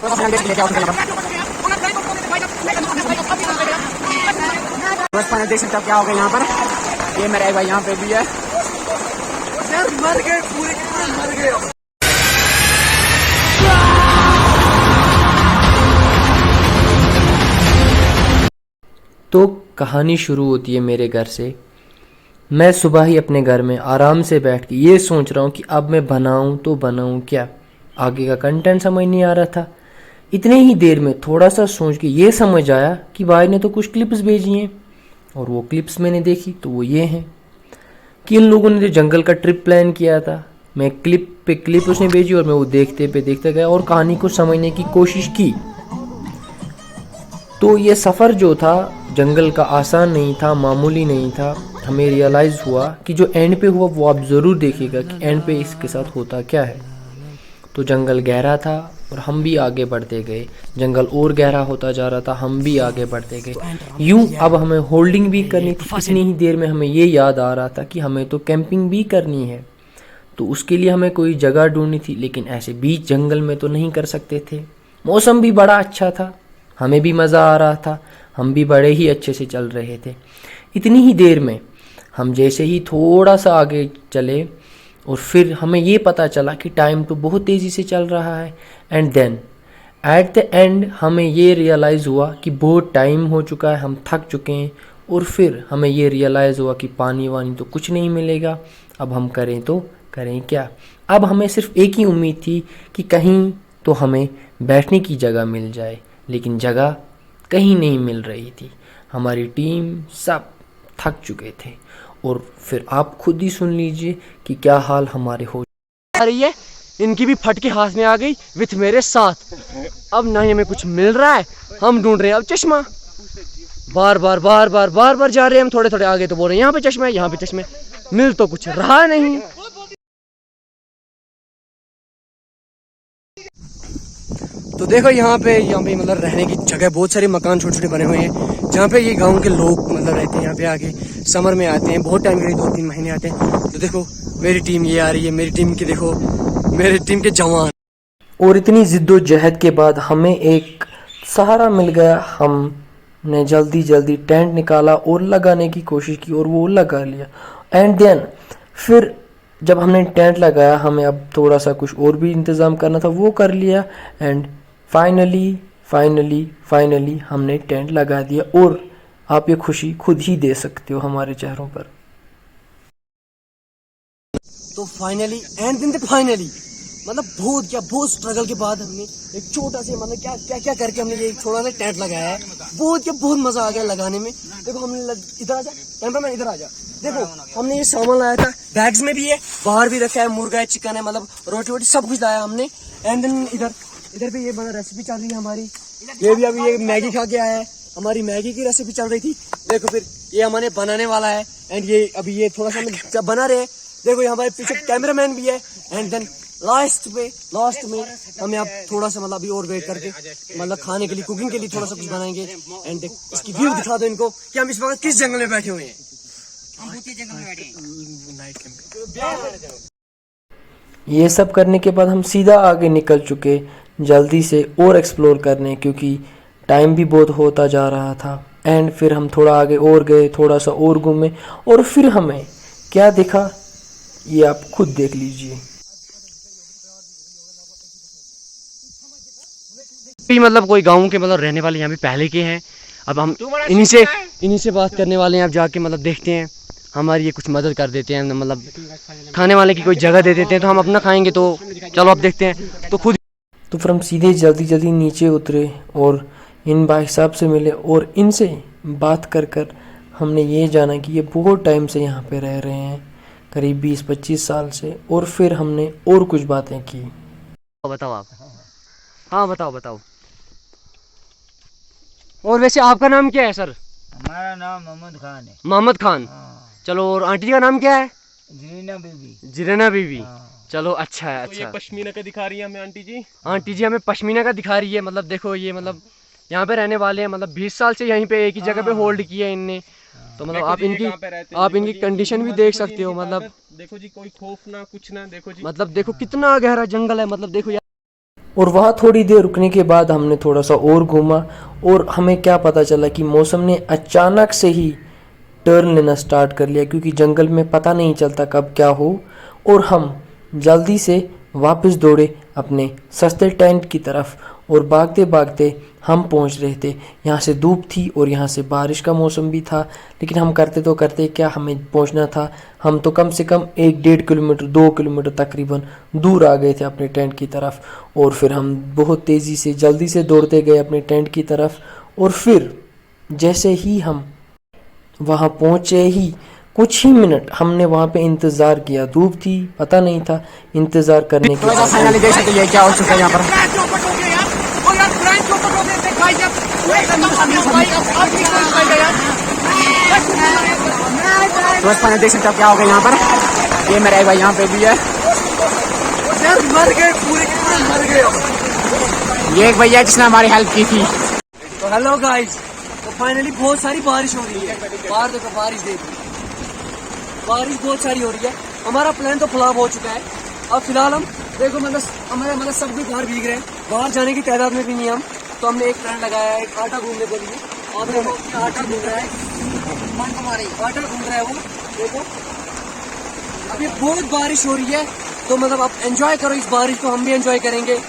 बस फाइनल देख सकते हो क्या होगा यहाँ पर। ये मेरा एक भाई यहाँ पे भी है। मर गए पूरे मर गए। तो कहानी शुरू होती है मेरे घर से। मैं सुबह ही अपने घर में आराम से बैठ के ये सोच रहा हूँ कि अब मैं बनाऊँ तो बनाऊँ क्या। आगे का कंटेंट समझ नहीं आ रहा था। इतने ही देर में थोड़ा सा सोच के ये समझ आया कि भाई ने तो कुछ क्लिप्स भेजी हैं, और वो क्लिप्स मैंने देखी तो वो ये हैं कि इन लोगों ने जो जंगल का ट्रिप प्लान किया था, मैं क्लिप पे क्लिप उसने भेजी और मैं वो देखते गया और कहानी को समझने की कोशिश की। तो ये सफ़र जो था जंगल का आसान नहीं था, मामूली नहीं था। हमें रियलाइज़ हुआ कि जो एंड पे हुआ वो आप ज़रूर देखिएगा कि एंड पे इसके साथ होता क्या है। तो जंगल गहरा था और हम भी आगे बढ़ते गए। जंगल और गहरा होता जा रहा था, हम भी आगे बढ़ते गए। यूं अब हमें होल्डिंग भी करनी थी। इतनी ही देर में हमें ये याद आ रहा था कि हमें तो कैंपिंग भी करनी है। तो उसके लिए हमें कोई जगह ढूंढनी थी, लेकिन ऐसे बीच जंगल में तो नहीं कर सकते थे। मौसम भी बड़ा अच्छा था, हमें भी मज़ा आ रहा था, हम भी बड़े ही अच्छे से चल रहे थे। इतनी ही देर में हम जैसे ही थोड़ा सा आगे चले और फिर हमें ये पता चला कि टाइम तो बहुत तेज़ी से चल रहा है। And then at the end हमें ये रियलाइज़ हुआ कि बहुत टाइम हो चुका है, हम थक चुके हैं। और फिर हमें ये रियलाइज़ हुआ कि पानी वानी तो कुछ नहीं मिलेगा, अब हम करें तो करें क्या। अब हमें सिर्फ एक ही उम्मीद थी कि कहीं तो हमें बैठने की जगह मिल जाए, लेकिन जगह कहीं नहीं मिल रही थी। हमारी टीम सब थक चुके थे और फिर आप खुद ही सुन लीजिए कि क्या हाल हमारे हो रही है। इनकी भी फटके हाथ में आ गई विथ मेरे साथ। अब ना ही हमें कुछ मिल रहा है, हम ढूंढ रहे हैं अब चश्मा। बार बार जा रहे हैं हम। थोड़े थोड़े आगे तो बोल रहे हैं यहाँ पे चश्मा है, यहाँ पे चश्मा है। मिल तो कुछ रहा नहीं। तो देखो यहाँ पे मतलब रहने की जगह, बहुत सारे मकान छोटे छोटे बने हुए हैं जहाँ पे ये गांव के लोग मतलब रहते हैं। यहाँ पे आके समर में आते हैं, बहुत टाइम के लिए 2-3 महीने आते हैं। तो देखो मेरी टीम ये आ रही है, मेरी टीम के देखो, मेरी टीम के जवान। और इतनी जिद्दोजहद के बाद हमें एक सहारा मिल गया। हमने जल्दी टेंट निकाला और लगाने की कोशिश की और वो लगा लिया। एंड देन फिर जब हमने टेंट लगाया, हमें अब थोड़ा सा कुछ और भी इंतज़ाम करना था, वो कर लिया। एंड फाइनली हमने टेंट लगा दिया। और आप ये खुशी खुद ही दे सकते हो हमारे चेहरों पर। तो फाइनली मतलब बहुत स्ट्रगल के बाद हमने एक छोटा से मतलब क्या करके हमने ये छोटा सा टेंट लगाया है। बहुत मजा आ गया लगाने में। देखो हमने इधर आ जा कैमरामैन, इधर आ जा। देखो हमने ये सामान लाया था, बैग्स में भी है, बाहर भी रखा है, मुर्गा है, चिकन है, मतलब रोटी वोटी सब कुछ लाया हमने। एंड देन इधर पे ये मतलब रेसिपी चल रही है हमारी। ये भी अभी ये मैगी खा के आया है, हमारी मैगी की रेसिपी चल रही थी। देखो फिर ये हमारे बनाने वाला है। एंड ये अभी ये थोड़ा सा जब बना रहे हैं। देखो यहाँ हमारे पीछे कैमरामैन भी है। एंड देन लास्ट में हमें अब थोड़ा सा मतलब अभी और वेट करके मतलब खाने के लिए, कुकिंग के लिए थोड़ा सा कुछ बनाएंगे। एंड इसकी व्यू दिखा दो इनको कि हम इस वक्त किस जंगल में बैठे हुए हैं। ये सब करने के बाद हम सीधा आगे निकल चुके जल्दी से और एक्सप्लोर करने, क्योंकि टाइम भी बहुत होता जा रहा था। एंड फिर हम थोड़ा आगे और गए, थोड़ा सा और घूमे और फिर हमें क्या दिखा ये आप खुद देख लीजिए। मतलब कोई गांव के मतलब रहने वाले यहाँ पे पहले के हैं। अब हम इन्हीं से बात करने वाले हैं। अब जाके मतलब देखते हैं, हमारी ये कुछ मदद कर देते हैं, मतलब खाने वाले की कोई जगह दे देते हैं तो हम अपना खाएंगे। तो चलो अब देखते हैं। तो फिर हम सीधे जल्दी नीचे उतरे और इन भाई साहब से मिले और इनसे बात कर हमने ये जाना कि ये बहुत टाइम से यहाँ पे रह रहे हैं, करीब 20-25 साल से। और फिर हमने और कुछ बातें की। बताओ आप। हाँ बताओ। और वैसे आपका नाम क्या है सर? हमारा नाम मोहम्मद खान है। मोहम्मद खान। चलो, और आंटी जी का नाम क्या है? जीरेना बीबी। चलो अच्छा है। अच्छा, तो ये पश्मीना का दिखा रही है हमें आंटी जी हमें पश्मीना का दिखा रही है। मतलब देखो ये मतलब यहाँ पे रहने वाले हैं, मतलब 20 साल से यहीं पे एक ही जगह पे होल्ड किया है इनने। तो मतलब आप इनकी कंडीशन भी देख सकते हो। मतलब देखो जी, कोई खौफ ना कुछ ना। देखो जी, मतलब देखो कितना गहरा जंगल है। मतलब देखो और वहाँ थोड़ी देर रुकने के बाद हमने थोड़ा सा और घूमा और हमें क्या पता चला कि मौसम ने अचानक से ही टर्न लेना स्टार्ट कर लिया, क्योंकि जंगल में पता नहीं चलता कब क्या हो। और हम जल्दी से वापस दौड़े अपने सस्ते टेंट की तरफ और भागते भागते हम पहुंच रहे थे। यहाँ से धूप थी और यहाँ से बारिश का मौसम भी था, लेकिन हम करते तो करते क्या, हमें पहुंचना था। हम तो कम से कम 1-1.5 किलोमीटर 2 किलोमीटर तकरीबन दूर आ गए थे अपने टेंट की तरफ। और फिर हम बहुत तेज़ी से जल्दी से दौड़ते गए अपने टेंट की तरफ। और फिर जैसे ही हम वहाँ पहुँचे ही कुछ ही मिनट हमने वहाँ पे इंतज़ार किया। धूप थी, पता नहीं था, इंतज़ार करने के बाद फाइनली देख सकते हैं क्या हो चुका है यहाँ पर। तो बस फाइनली देख सकते हो क्या हो गया यहाँ पर। ये मेरा एक भाई यहाँ पे भी है। मर गए पूरे के पूरे मर गए। ये एक भैया है जिसने हमारी हेल्प की थी। तो हेलो गाइस, तो फाइनली बहुत सारी बारिश हो रही है। बाहर देखो, बारिश देखो, बारिश बहुत सारी हो रही है। हमारा प्लान तो फ्लॉप हो चुका है। अब फिलहाल हम देखो हमारे सब भी बाहर भीग रहे हैं। बाहर जाने की तादाद में भी नहीं हम। तो हमने एक प्लान लगाया है, एक आटा घूमने के लिए। और देखो आटा घूम रहा है, आटा घूम रहा है वो देखो। अभी बहुत बारिश हो रही है, तो मतलब आप एंजॉय करो इस बारिश को, हम भी एंजॉय करेंगे।